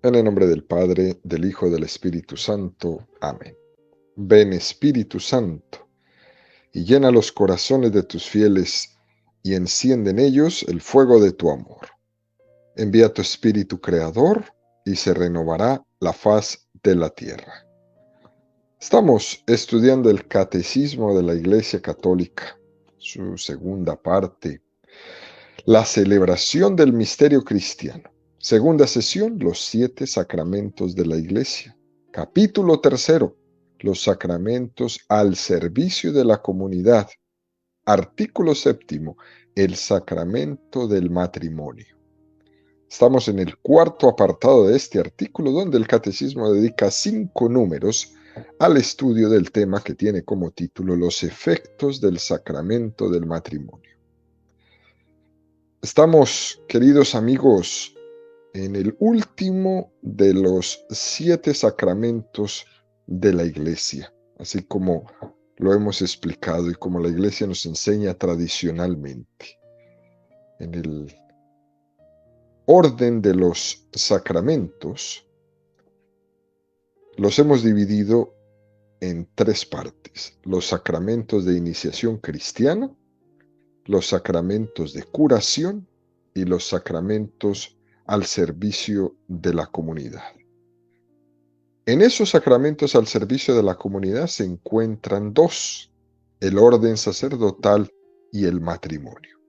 En el nombre del Padre, del Hijo, del Espíritu Santo. Amén. Ven, Espíritu Santo, y llena los corazones de tus fieles, y enciende en ellos el fuego de tu amor. Envía tu Espíritu Creador, y se renovará la faz de la tierra. Estamos estudiando el Catecismo de la Iglesia Católica, su segunda parte, la celebración del misterio cristiano. Segunda sesión, los 7 sacramentos de la Iglesia. Capítulo 3, los sacramentos al servicio de la comunidad. Artículo 7, el sacramento del matrimonio. Estamos en el cuarto apartado de este artículo, donde el Catecismo dedica 5 números al estudio del tema que tiene como título los efectos del sacramento del matrimonio. Estamos, queridos amigos, en el último de los 7 sacramentos de la Iglesia, así como lo hemos explicado y como la Iglesia nos enseña tradicionalmente. En el orden de los sacramentos, los hemos dividido en 3 partes: los sacramentos de iniciación cristiana, los sacramentos de curación y los sacramentos al servicio de la comunidad. En esos sacramentos al servicio de la comunidad se encuentran 2, el orden sacerdotal y el matrimonio.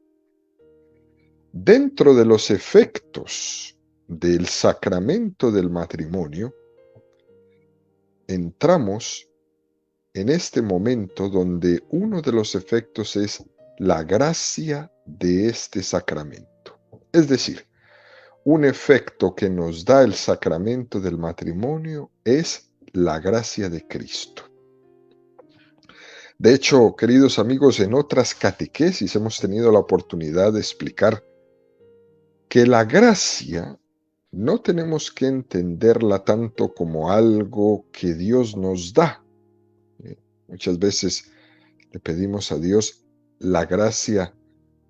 Dentro de los efectos del sacramento del matrimonio, entramos en este momento donde uno de los efectos es la gracia de este sacramento. Es decir, un efecto que nos da el sacramento del matrimonio es la gracia de Cristo. De hecho, queridos amigos, en otras catequesis hemos tenido la oportunidad de explicar que la gracia no tenemos que entenderla tanto como algo que Dios nos da. Muchas veces le pedimos a Dios la gracia,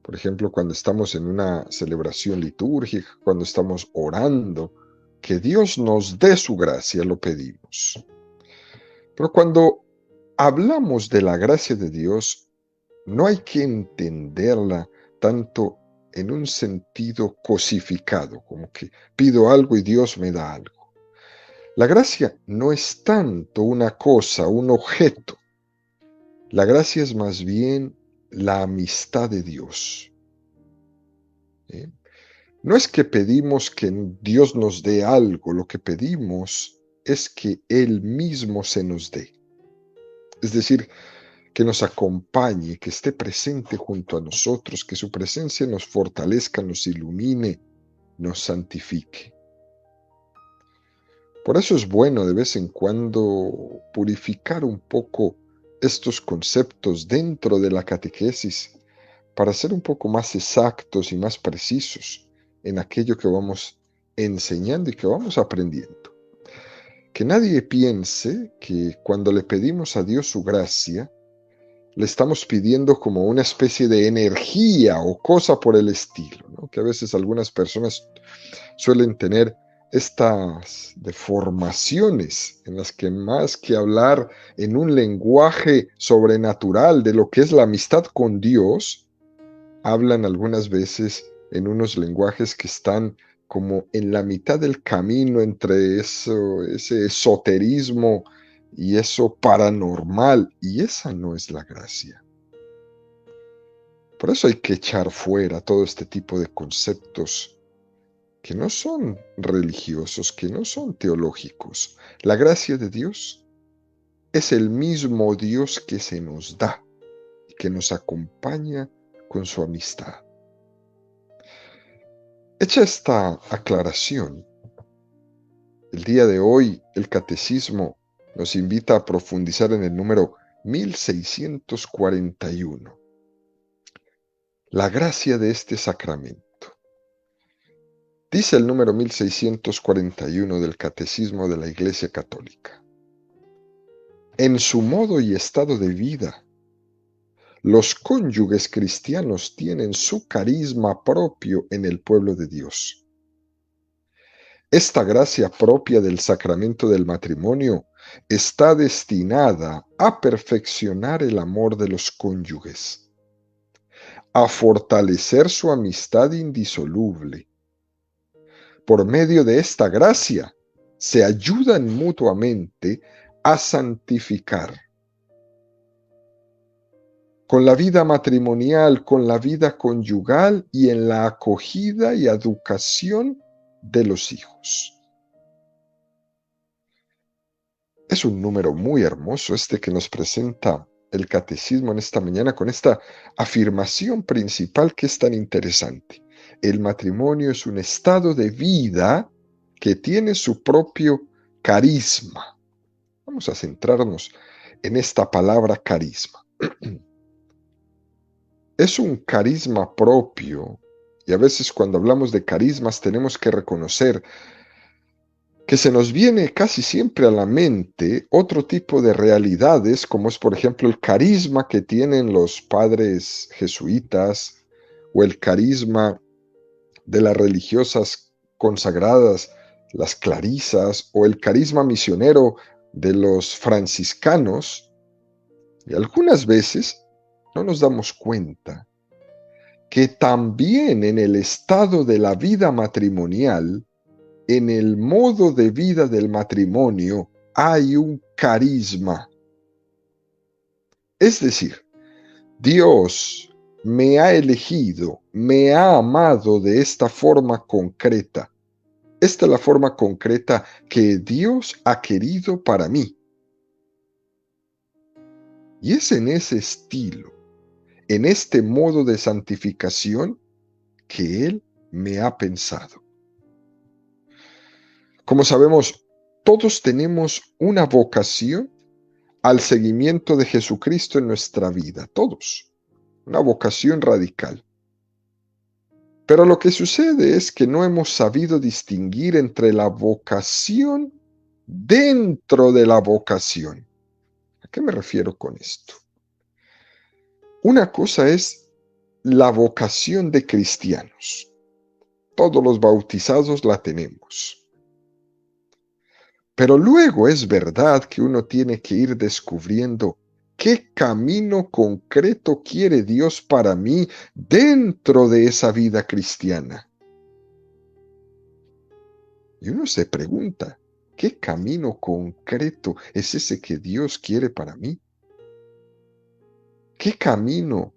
por ejemplo, cuando estamos en una celebración litúrgica, cuando estamos orando, que Dios nos dé su gracia, lo pedimos. Pero cuando hablamos de la gracia de Dios, no hay que entenderla tanto en un sentido cosificado, como que pido algo y Dios me da algo. La gracia no es tanto una cosa, un objeto. La gracia es más bien la amistad de Dios. ¿Eh? No es que pedimos que Dios nos dé algo, lo que pedimos es que Él mismo se nos dé. Es decir, que nos acompañe, que esté presente junto a nosotros, que su presencia nos fortalezca, nos ilumine, nos santifique. Por eso es bueno de vez en cuando purificar un poco estos conceptos dentro de la catequesis para ser un poco más exactos y más precisos en aquello que vamos enseñando y que vamos aprendiendo. Que nadie piense que cuando le pedimos a Dios su gracia, le estamos pidiendo como una especie de energía o cosa por el estilo, ¿no? Que a veces algunas personas suelen tener estas deformaciones en las que más que hablar en un lenguaje sobrenatural de lo que es la amistad con Dios, hablan algunas veces en unos lenguajes que están como en la mitad del camino entre eso, ese esoterismo y eso paranormal, y esa no es la gracia. Por eso hay que echar fuera todo este tipo de conceptos que no son religiosos, que no son teológicos. La gracia de Dios es el mismo Dios que se nos da y que nos acompaña con su amistad. Hecha esta aclaración, el día de hoy el Catecismo nos invita a profundizar en el número 1641. La gracia de este sacramento. Dice el número 1641 del Catecismo de la Iglesia Católica: en su modo y estado de vida, los cónyuges cristianos tienen su carisma propio en el pueblo de Dios. Esta gracia propia del sacramento del matrimonio está destinada a perfeccionar el amor de los cónyuges, a fortalecer su amistad indisoluble. Por medio de esta gracia, se ayudan mutuamente a santificar con la vida matrimonial, con la vida conyugal y en la acogida y educación de los hijos. Es un número muy hermoso este que nos presenta el catecismo en esta mañana con esta afirmación principal que es tan interesante. El matrimonio es un estado de vida que tiene su propio carisma. Vamos a centrarnos en esta palabra carisma. Es un carisma propio y a veces cuando hablamos de carismas tenemos que reconocer que se nos viene casi siempre a la mente otro tipo de realidades, como es por ejemplo el carisma que tienen los padres jesuitas o el carisma de las religiosas consagradas, las clarisas, o el carisma misionero de los franciscanos. Y algunas veces no nos damos cuenta que también en el estado de la vida matrimonial, en el modo de vida del matrimonio, hay un carisma. Es decir, Dios me ha elegido, me ha amado de esta forma concreta. Esta es la forma concreta que Dios ha querido para mí. Y es en ese estilo, en este modo de santificación, que Él me ha pensado. Como sabemos, todos tenemos una vocación al seguimiento de Jesucristo en nuestra vida, todos, una vocación radical. Pero lo que sucede es que no hemos sabido distinguir entre la vocación dentro de la vocación. ¿A qué me refiero con esto? Una cosa es la vocación de cristianos. Todos los bautizados la tenemos. Pero luego es verdad que uno tiene que ir descubriendo qué camino concreto quiere Dios para mí dentro de esa vida cristiana. Y uno se pregunta, ¿qué camino concreto es ese que Dios quiere para mí? ¿Qué camino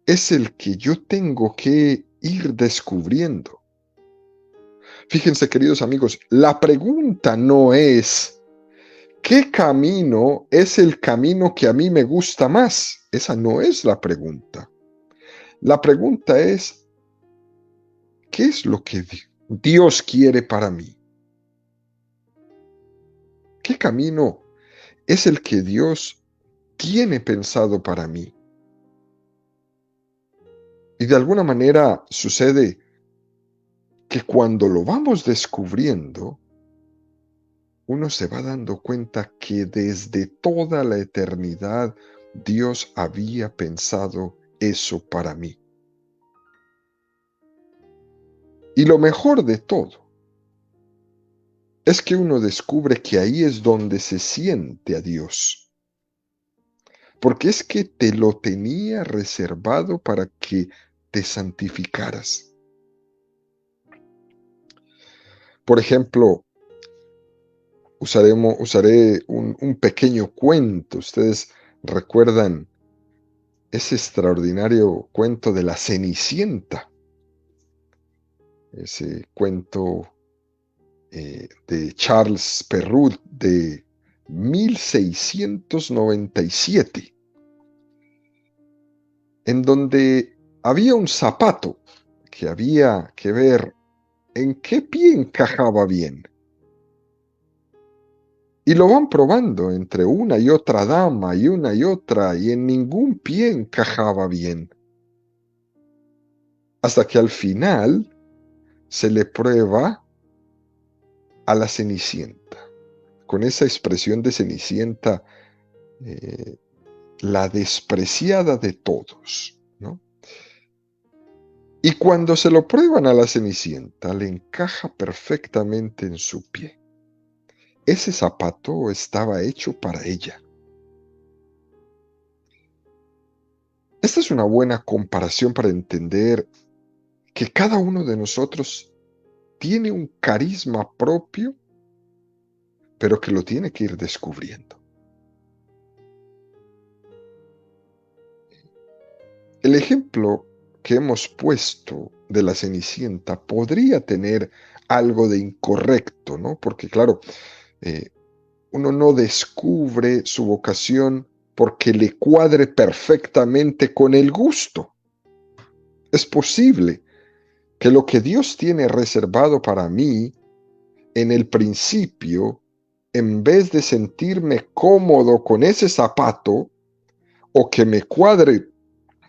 es el que yo tengo que ir descubriendo? Fíjense, queridos amigos, la pregunta no es ¿qué camino es el camino que a mí me gusta más? Esa no es la pregunta. La pregunta es, ¿qué es lo que Dios quiere para mí? ¿Qué camino es el que Dios tiene pensado para mí? Y de alguna manera sucede que cuando lo vamos descubriendo, uno se va dando cuenta que desde toda la eternidad Dios había pensado eso para mí. Y lo mejor de todo es que uno descubre que ahí es donde se siente a Dios. Porque es que te lo tenía reservado para que te santificaras. Por ejemplo, usaré un pequeño cuento. Ustedes recuerdan ese extraordinario cuento de la Cenicienta. Ese cuento de Charles Perrault de 1697, en donde había un zapato que había que ver en qué pie encajaba bien. Y lo van probando entre una y otra dama y una y otra, y en ningún pie encajaba bien. Hasta que al final se le prueba a la Cenicienta, con esa expresión de Cenicienta, la despreciada de todos, ¿no? Y cuando se lo prueban a la Cenicienta, le encaja perfectamente en su pie. Ese zapato estaba hecho para ella. Esta es una buena comparación para entender que cada uno de nosotros tiene un carisma propio, pero que lo tiene que ir descubriendo. El ejemplo que hemos puesto de la Cenicienta podría tener algo de incorrecto, ¿no? Porque claro, eh, uno no descubre su vocación porque le cuadre perfectamente con el gusto. Es posible que lo que Dios tiene reservado para mí en el principio, en vez de sentirme cómodo con ese zapato o que me cuadre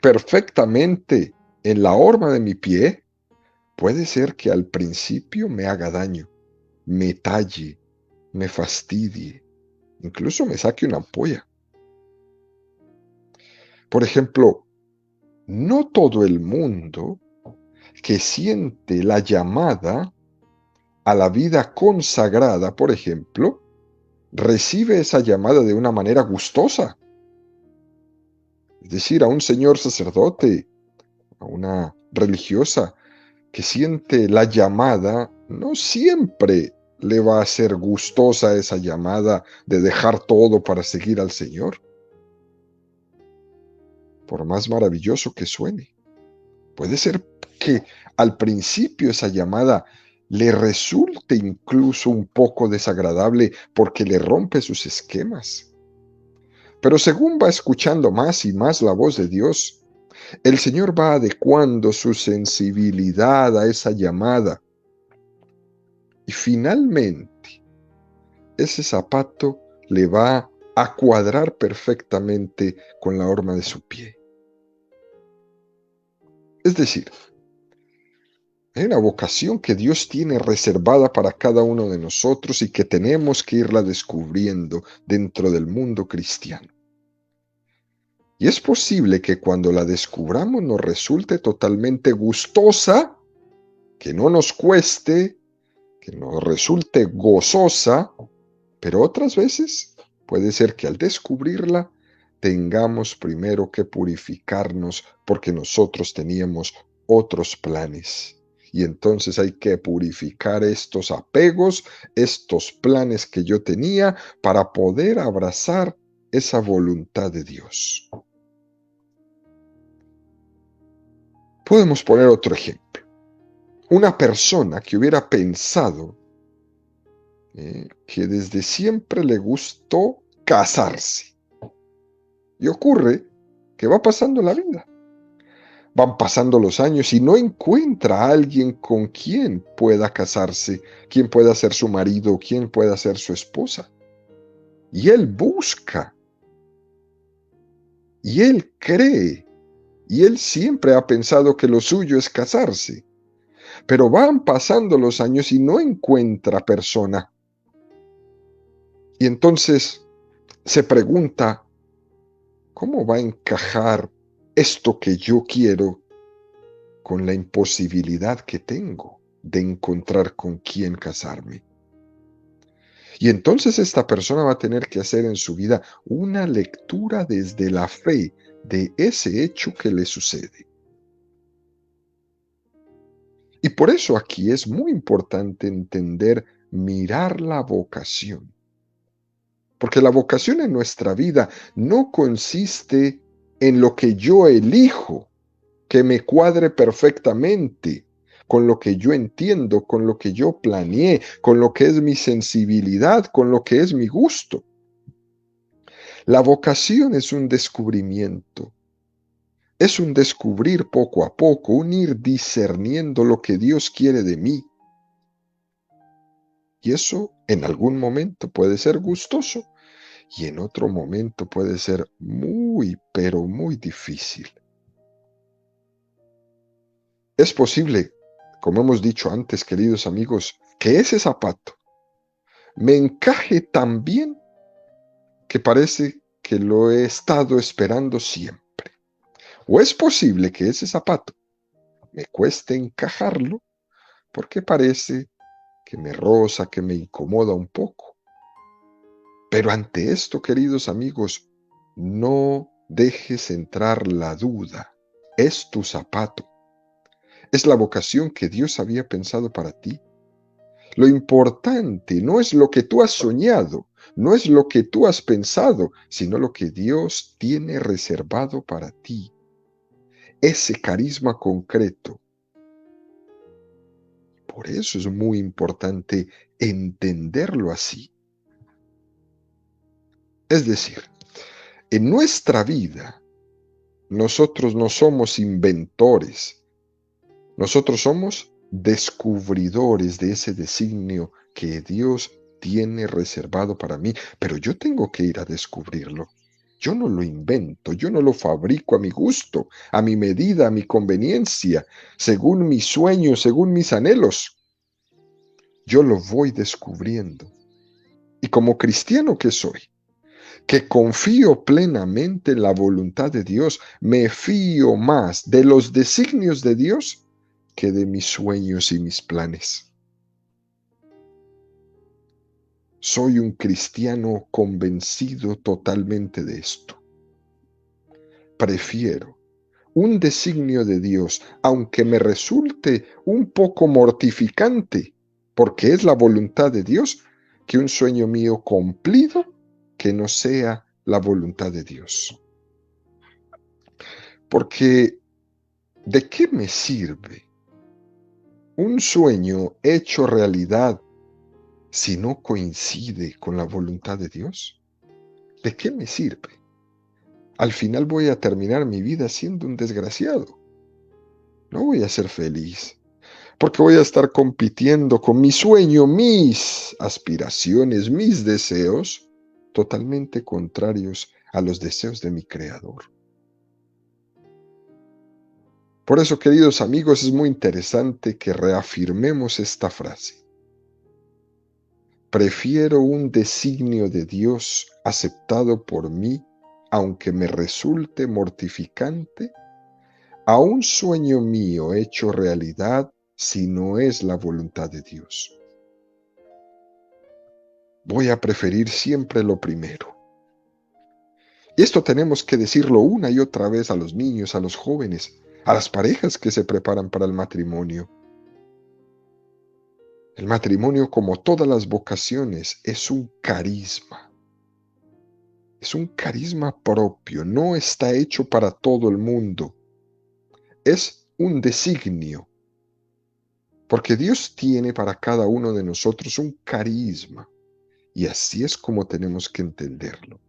perfectamente en la horma de mi pie, puede ser que al principio me haga daño, me talle, me fastidie, incluso me saque una ampolla. Por ejemplo, no todo el mundo que siente la llamada a la vida consagrada, por ejemplo, recibe esa llamada de una manera gustosa. Es decir, a un señor sacerdote, a una religiosa que siente la llamada, no siempre le va a ser gustosa esa llamada de dejar todo para seguir al Señor, por más maravilloso que suene. Puede ser que al principio esa llamada le resulte incluso un poco desagradable porque le rompe sus esquemas. Pero según va escuchando más y más la voz de Dios, el Señor va adecuando su sensibilidad a esa llamada. Y finalmente, ese zapato le va a cuadrar perfectamente con la horma de su pie. Es decir, hay una vocación que Dios tiene reservada para cada uno de nosotros y que tenemos que irla descubriendo dentro del mundo cristiano. Y es posible que cuando la descubramos nos resulte totalmente gustosa, que no nos cueste, que nos resulte gozosa, pero otras veces puede ser que al descubrirla tengamos primero que purificarnos porque nosotros teníamos otros planes. Y entonces hay que purificar estos apegos, estos planes que yo tenía para poder abrazar esa voluntad de Dios. Podemos poner otro ejemplo. Una persona que hubiera pensado que desde siempre le gustó casarse. Y ocurre que va pasando la vida. Van pasando los años y no encuentra a alguien con quien pueda casarse, quien pueda ser su marido, quien pueda ser su esposa. Y él busca, y él cree, y él siempre ha pensado que lo suyo es casarse. Pero van pasando los años y no encuentra persona. Y entonces se pregunta, ¿cómo va a encajar esto que yo quiero con la imposibilidad que tengo de encontrar con quién casarme? Y entonces esta persona va a tener que hacer en su vida una lectura desde la fe de ese hecho que le sucede. Y por eso aquí es muy importante entender, mirar la vocación. Porque la vocación en nuestra vida no consiste en lo que yo elijo, que me cuadre perfectamente con lo que yo entiendo, con lo que yo planeé, con lo que es mi sensibilidad, con lo que es mi gusto. La vocación es un descubrimiento, es un descubrir poco a poco, un ir discerniendo lo que Dios quiere de mí. Y eso en algún momento puede ser gustoso y en otro momento puede ser muy, pero muy difícil. Es posible, como hemos dicho antes, queridos amigos, que ese zapato me encaje tan bien que parece que lo he estado esperando siempre. O es posible que ese zapato me cueste encajarlo porque parece que me roza, que me incomoda un poco. Pero ante esto, queridos amigos, no dejes entrar la duda. Es tu zapato. Es la vocación que Dios había pensado para ti. Lo importante no es lo que tú has soñado, no es lo que tú has pensado, sino lo que Dios tiene reservado para ti. Ese carisma concreto. Por eso es muy importante entenderlo así. Es decir, en nuestra vida, nosotros no somos inventores, nosotros somos descubridores de ese designio que Dios tiene reservado para mí, pero yo tengo que ir a descubrirlo. Yo no lo invento, yo no lo fabrico a mi gusto, a mi medida, a mi conveniencia, según mis sueños, según mis anhelos. Yo lo voy descubriendo. Y como cristiano que soy, que confío plenamente en la voluntad de Dios, me fío más de los designios de Dios que de mis sueños y mis planes. Soy un cristiano convencido totalmente de esto. Prefiero un designio de Dios, aunque me resulte un poco mortificante, porque es la voluntad de Dios, que un sueño mío cumplido que no sea la voluntad de Dios. Porque, ¿de qué me sirve un sueño hecho realidad si no coincide con la voluntad de Dios? ¿De qué me sirve? Al final voy a terminar mi vida siendo un desgraciado. No voy a ser feliz, porque voy a estar compitiendo con mi sueño, mis aspiraciones, mis deseos, totalmente contrarios a los deseos de mi Creador. Por eso, queridos amigos, es muy interesante que reafirmemos esta frase. Prefiero un designio de Dios aceptado por mí, aunque me resulte mortificante, a un sueño mío hecho realidad si no es la voluntad de Dios. Voy a preferir siempre lo primero. Y esto tenemos que decirlo una y otra vez a los niños, a los jóvenes, a las parejas que se preparan para el matrimonio. El matrimonio, como todas las vocaciones, es un carisma. Es un carisma propio, no está hecho para todo el mundo. Es un designio, porque Dios tiene para cada uno de nosotros un carisma, y así es como tenemos que entenderlo.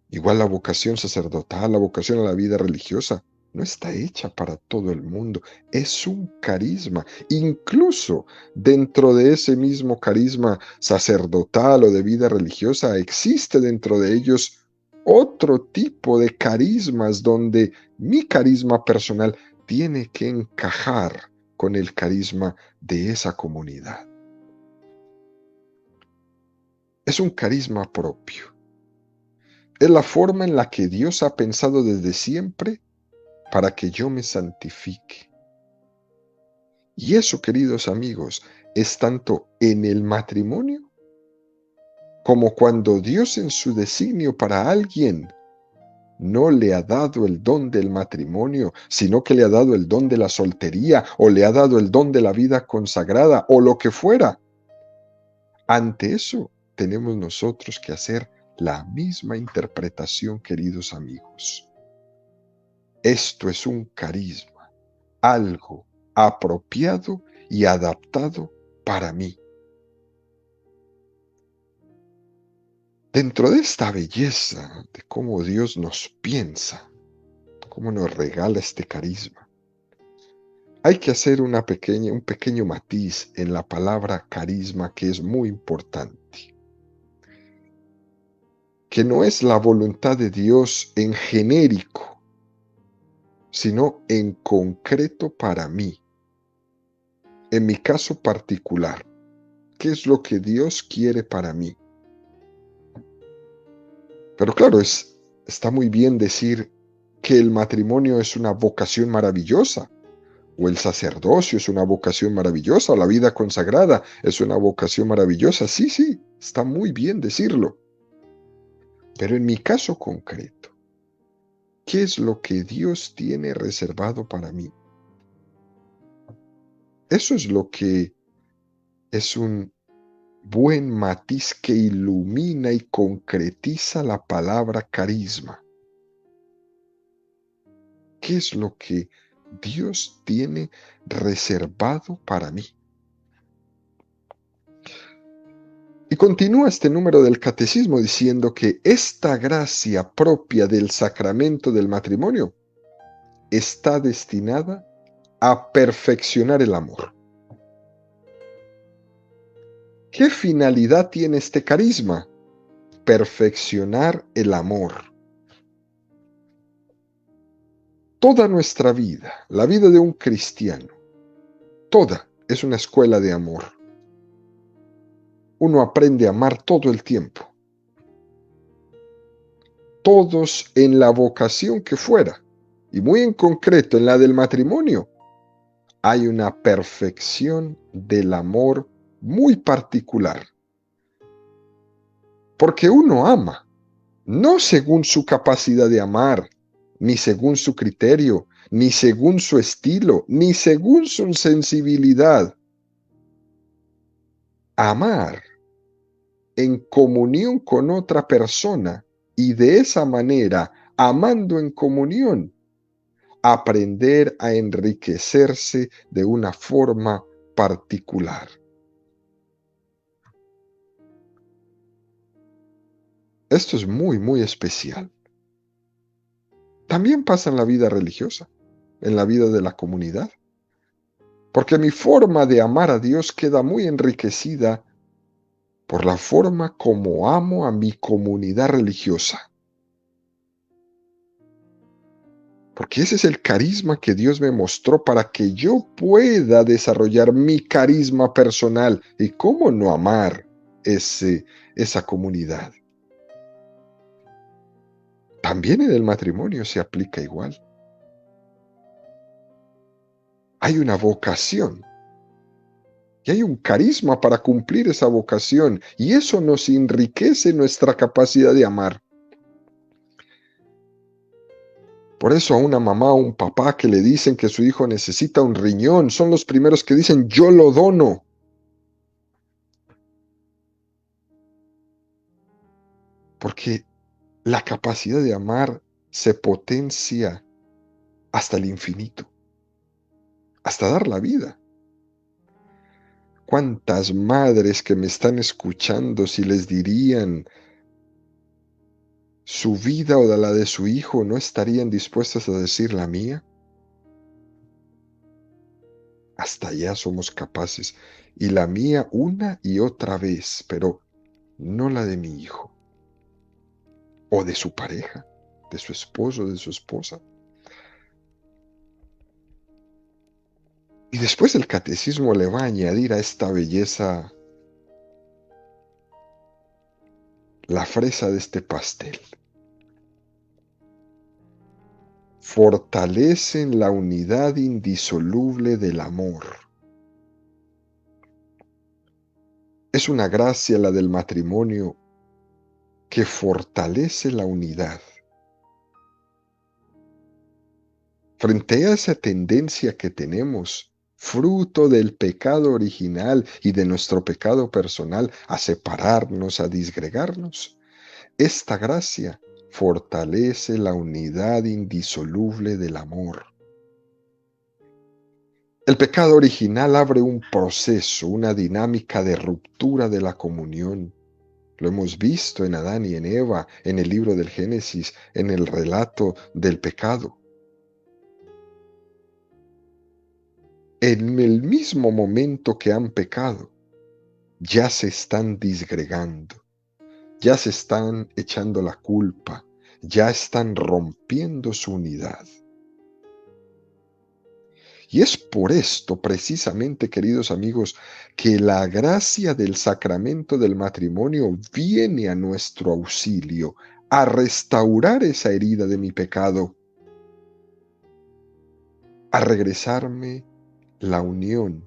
Igual la vocación sacerdotal, la vocación a la vida religiosa, no está hecha para todo el mundo, es un carisma. Incluso dentro de ese mismo carisma sacerdotal o de vida religiosa, existe dentro de ellos otro tipo de carismas donde mi carisma personal tiene que encajar con el carisma de esa comunidad. Es un carisma propio. Es la forma en la que Dios ha pensado desde siempre para que yo me santifique. Y eso, queridos amigos, es tanto en el matrimonio como cuando Dios en su designio para alguien no le ha dado el don del matrimonio, sino que le ha dado el don de la soltería o le ha dado el don de la vida consagrada o lo que fuera. Ante eso tenemos nosotros que hacer la misma interpretación, queridos amigos. Esto es un carisma, algo apropiado y adaptado para mí. Dentro de esta belleza de cómo Dios nos piensa, cómo nos regala este carisma, hay que hacer un pequeño matiz en la palabra carisma que es muy importante. Que no es la voluntad de Dios en genérico, sino en concreto para mí. En mi caso particular, ¿qué es lo que Dios quiere para mí? Pero claro, está muy bien decir que el matrimonio es una vocación maravillosa, o el sacerdocio es una vocación maravillosa, o la vida consagrada es una vocación maravillosa. Sí, sí, está muy bien decirlo. Pero en mi caso concreto, ¿qué es lo que Dios tiene reservado para mí? Eso es lo que es un buen matiz que ilumina y concretiza la palabra carisma. ¿Qué es lo que Dios tiene reservado para mí? Y continúa este número del catecismo diciendo que esta gracia propia del sacramento del matrimonio está destinada a perfeccionar el amor. ¿Qué finalidad tiene este carisma? Perfeccionar el amor. Toda nuestra vida, la vida de un cristiano, toda es una escuela de amor. Uno aprende a amar todo el tiempo. Todos en la vocación que fuera, y muy en concreto en la del matrimonio, hay una perfección del amor muy particular. Porque uno ama, no según su capacidad de amar, ni según su criterio, ni según su estilo, ni según su sensibilidad. Amar en comunión con otra persona y de esa manera, amando en comunión, aprender a enriquecerse de una forma particular. Esto es muy, muy especial. También pasa en la vida religiosa, en la vida de la comunidad, porque mi forma de amar a Dios queda muy enriquecida por la forma como amo a mi comunidad religiosa. Porque ese es el carisma que Dios me mostró para que yo pueda desarrollar mi carisma personal. ¿Y cómo no amar esa comunidad? También en el matrimonio se aplica igual. Hay una vocación y hay un carisma para cumplir esa vocación y eso nos enriquece nuestra capacidad de amar. Por eso a una mamá o un papá que le dicen que su hijo necesita un riñón, son los primeros que dicen yo lo dono. Porque la capacidad de amar se potencia hasta el infinito, hasta dar la vida. ¿Cuántas madres que me están escuchando si les dirían su vida o la de su hijo no estarían dispuestas a decir la mía? Hasta allá somos capaces. Y la mía una y otra vez, pero no la de mi hijo o de su pareja, de su esposo, de su esposa. Y después el catecismo le va a añadir a esta belleza la fresa de este pastel. Fortalecen la unidad indisoluble del amor. Es una gracia la del matrimonio que fortalece la unidad. Frente a esa tendencia que tenemos, fruto del pecado original y de nuestro pecado personal, a separarnos, a disgregarnos, esta gracia fortalece la unidad indisoluble del amor. El pecado original abre un proceso, una dinámica de ruptura de la comunión. Lo hemos visto en Adán y en Eva, en el libro del Génesis, en el relato del pecado. En el mismo momento que han pecado, ya se están disgregando, ya se están echando la culpa, ya están rompiendo su unidad. Y es por esto, precisamente, queridos amigos, que la gracia del sacramento del matrimonio viene a nuestro auxilio, a restaurar esa herida de mi pecado. a regresarme la unión,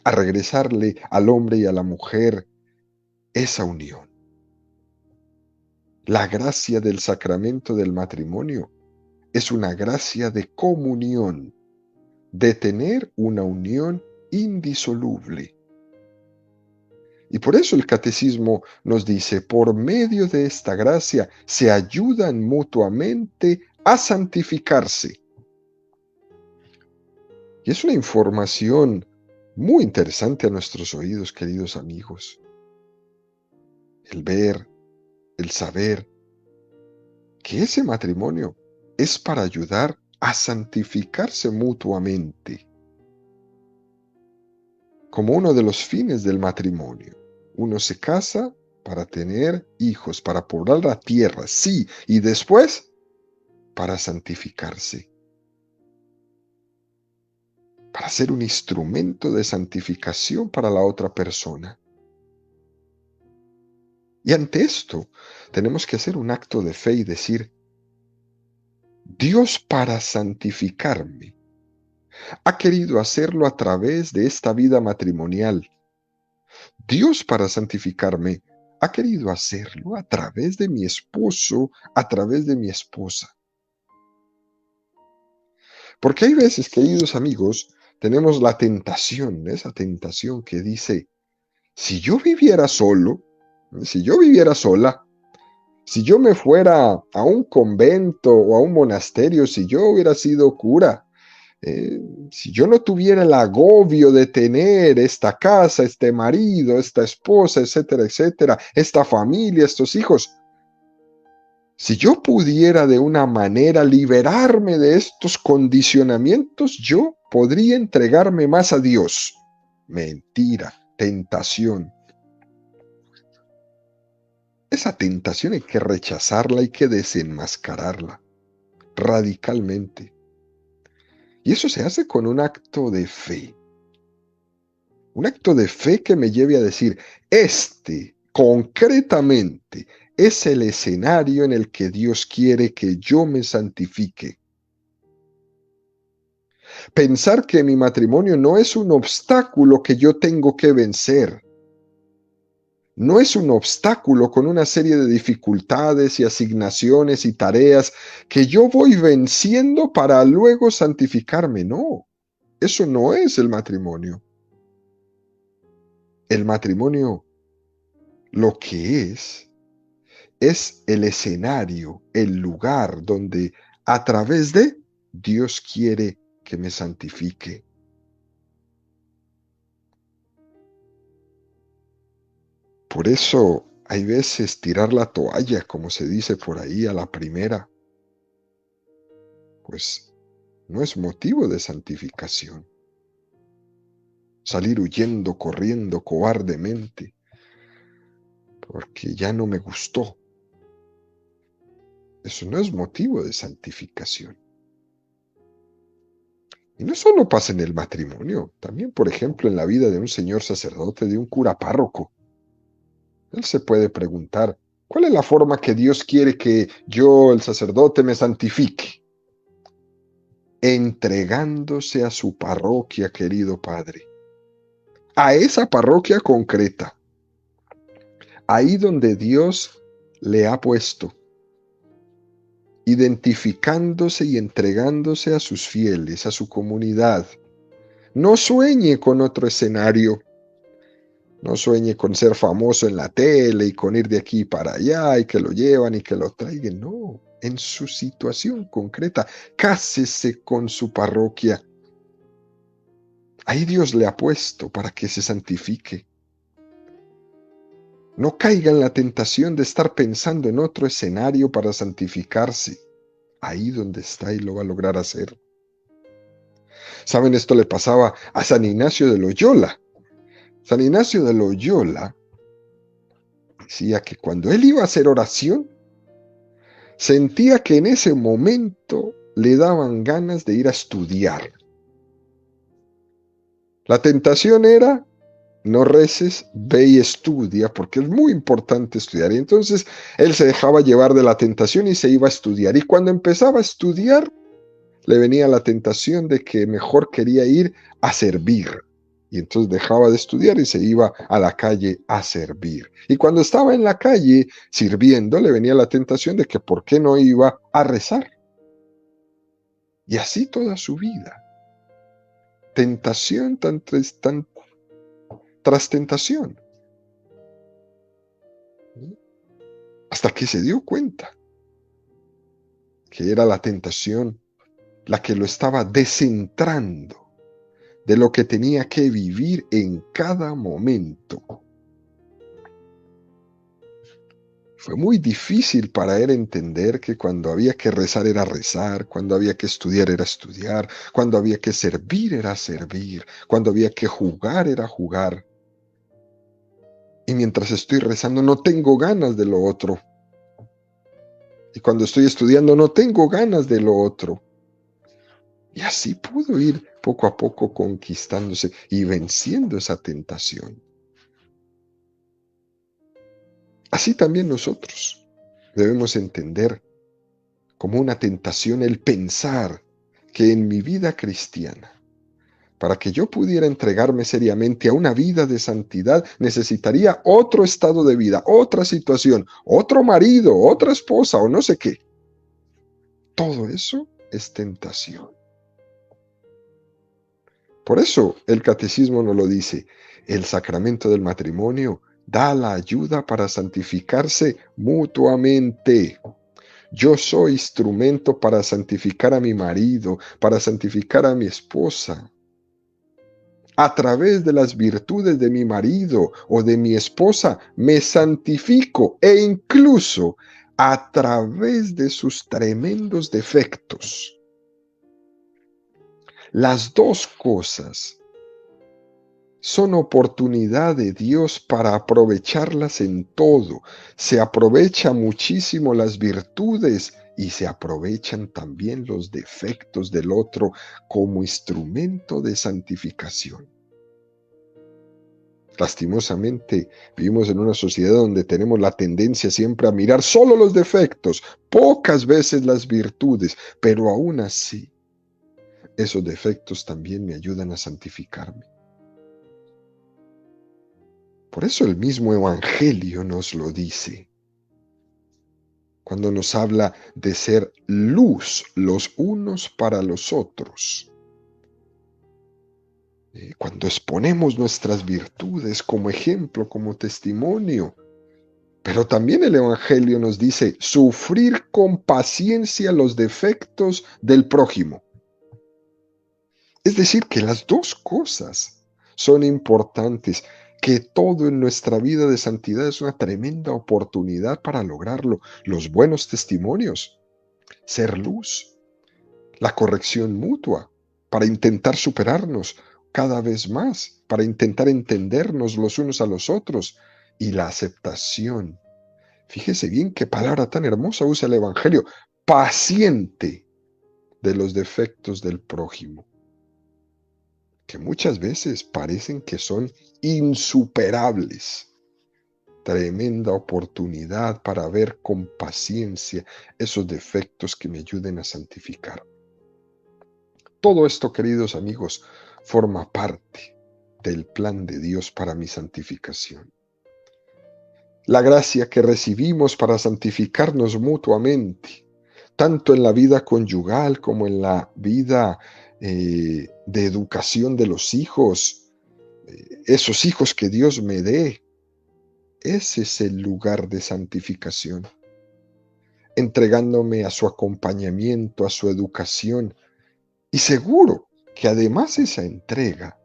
a regresarle al hombre y a la mujer esa unión. La gracia del sacramento del matrimonio es una gracia de comunión, de tener una unión indisoluble. Y por eso el catecismo nos dice, por medio de esta gracia se ayudan mutuamente a santificarse. Y es una información muy interesante a nuestros oídos, queridos amigos. El ver, el saber que ese matrimonio es para ayudar a santificarse mutuamente, como uno de los fines del matrimonio. Uno se casa para tener hijos, para poblar la tierra, sí, y después para santificarse, para ser un instrumento de santificación para la otra persona. Y ante esto tenemos que hacer un acto de fe y decir, Dios para santificarme ha querido hacerlo a través de esta vida matrimonial. Dios para santificarme ha querido hacerlo a través de mi esposo, a través de mi esposa. Porque hay veces, queridos amigos, tenemos la tentación, esa tentación que dice, si yo viviera solo, si yo viviera sola, si yo me fuera a un convento o a un monasterio, si yo hubiera sido cura, si yo no tuviera el agobio de tener esta casa, este marido, esta esposa, etcétera, etcétera, esta familia, estos hijos, si yo pudiera de una manera liberarme de estos condicionamientos, yo podría entregarme más a Dios. Mentira, tentación. Esa tentación hay que rechazarla, hay que desenmascararla radicalmente. Y eso se hace con un acto de fe. Un acto de fe que me lleve a decir, concretamente, es el escenario en el que Dios quiere que yo me santifique. Pensar que mi matrimonio no es un obstáculo que yo tengo que vencer. No es un obstáculo con una serie de dificultades y asignaciones y tareas que yo voy venciendo para luego santificarme. No, eso no es el matrimonio. El matrimonio lo que es el escenario, el lugar donde a través de Dios quiere que me santifique. Por eso hay veces tirar la toalla, como se dice por ahí, a la primera, pues no es motivo de santificación. Salir huyendo, corriendo cobardemente, porque ya no me gustó. Eso no es motivo de santificación. Y no solo pasa en el matrimonio, también, por ejemplo, en la vida de un señor sacerdote, de un cura párroco. Él se puede preguntar, ¿cuál es la forma que Dios quiere que yo, el sacerdote, me santifique? Entregándose a su parroquia, querido Padre. A esa parroquia concreta. Ahí donde Dios le ha puesto. Identificándose y entregándose a sus fieles, a su comunidad. No sueñe con otro escenario. No sueñe con ser famoso en la tele y con ir de aquí para allá y que lo llevan y que lo traigan. No, en su situación concreta, cásese con su parroquia. Ahí Dios le ha puesto para que se santifique. No caiga en la tentación de estar pensando en otro escenario para santificarse. Ahí donde está y lo va a lograr hacer. ¿Saben? Esto le pasaba a San Ignacio de Loyola. San Ignacio de Loyola decía que cuando él iba a hacer oración, sentía que en ese momento le daban ganas de ir a estudiar. La tentación era, no reces, ve y estudia, porque es muy importante estudiar. Y entonces él se dejaba llevar de la tentación y se iba a estudiar. Y cuando empezaba a estudiar, le venía la tentación de que mejor quería ir a servir. Y entonces dejaba de estudiar y se iba a la calle a servir. Y cuando estaba en la calle sirviendo, le venía la tentación de que por qué no iba a rezar. Y así toda su vida. Tentación tras tentación. Hasta que se dio cuenta que era la tentación la que lo estaba descentrando de lo que tenía que vivir en cada momento. Fue muy difícil para él entender que cuando había que rezar era rezar, cuando había que estudiar era estudiar, cuando había que servir era servir, cuando había que jugar era jugar. Y mientras estoy rezando no tengo ganas de lo otro. Y cuando estoy estudiando no tengo ganas de lo otro. Y así pudo ir poco a poco conquistándose y venciendo esa tentación. Así también nosotros debemos entender como una tentación el pensar que en mi vida cristiana, para que yo pudiera entregarme seriamente a una vida de santidad, necesitaría otro estado de vida, otra situación, otro marido, otra esposa o no sé qué. Todo eso es tentación. Por eso el catecismo nos lo dice, el sacramento del matrimonio da la ayuda para santificarse mutuamente. Yo soy instrumento para santificar a mi marido, para santificar a mi esposa. A través de las virtudes de mi marido o de mi esposa me santifico e incluso a través de sus tremendos defectos. Las dos cosas son oportunidad de Dios para aprovecharlas en todo. Se aprovecha muchísimo las virtudes y se aprovechan también los defectos del otro como instrumento de santificación. Lastimosamente, vivimos en una sociedad donde tenemos la tendencia siempre a mirar solo los defectos, pocas veces las virtudes, pero aún así, esos defectos también me ayudan a santificarme. Por eso el mismo Evangelio nos lo dice. Cuando nos habla de ser luz los unos para los otros. Cuando exponemos nuestras virtudes como ejemplo, como testimonio. Pero también el Evangelio nos dice sufrir con paciencia los defectos del prójimo. Es decir, que las dos cosas son importantes, que todo en nuestra vida de santidad es una tremenda oportunidad para lograrlo. Los buenos testimonios, ser luz, la corrección mutua, para intentar superarnos cada vez más, para intentar entendernos los unos a los otros, y la aceptación. Fíjese bien qué palabra tan hermosa usa el Evangelio, paciente de los defectos del prójimo, que muchas veces parecen que son insuperables. Tremenda oportunidad para ver con paciencia esos defectos que me ayuden a santificar. Todo esto, queridos amigos, forma parte del plan de Dios para mi santificación. La gracia que recibimos para santificarnos mutuamente, tanto en la vida conyugal como en la vida de educación de los hijos, esos hijos que Dios me dé, ese es el lugar de santificación, entregándome a su acompañamiento, a su educación, y seguro que además esa entrega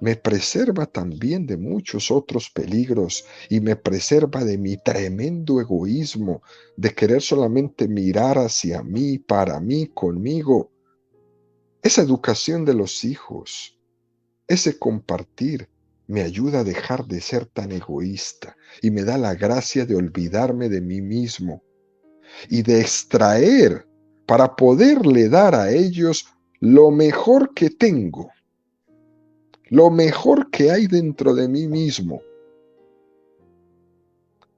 me preserva también de muchos otros peligros y me preserva de mi tremendo egoísmo, de querer solamente mirar hacia mí, para mí, conmigo. Esa educación de los hijos, ese compartir, me ayuda a dejar de ser tan egoísta y me da la gracia de olvidarme de mí mismo y de extraer para poderle dar a ellos lo mejor que tengo, lo mejor que hay dentro de mí mismo.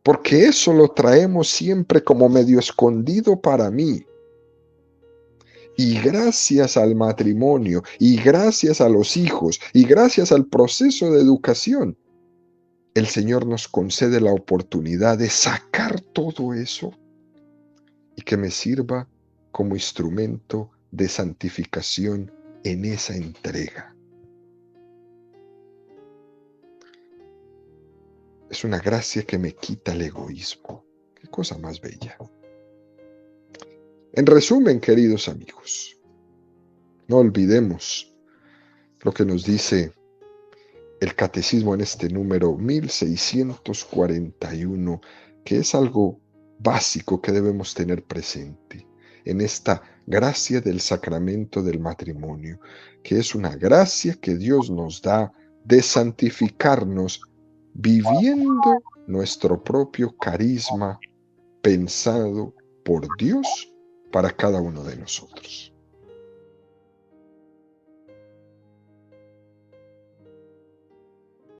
Porque eso lo traemos siempre como medio escondido para mí. Y gracias al matrimonio, y gracias a los hijos, y gracias al proceso de educación, el Señor nos concede la oportunidad de sacar todo eso y que me sirva como instrumento de santificación en esa entrega. Es una gracia que me quita el egoísmo. Qué cosa más bella. En resumen, queridos amigos, no olvidemos lo que nos dice el catecismo en este número 1641, que es algo básico que debemos tener presente en esta gracia del sacramento del matrimonio, que es una gracia que Dios nos da de santificarnos viviendo nuestro propio carisma pensado por Dios para cada uno de nosotros.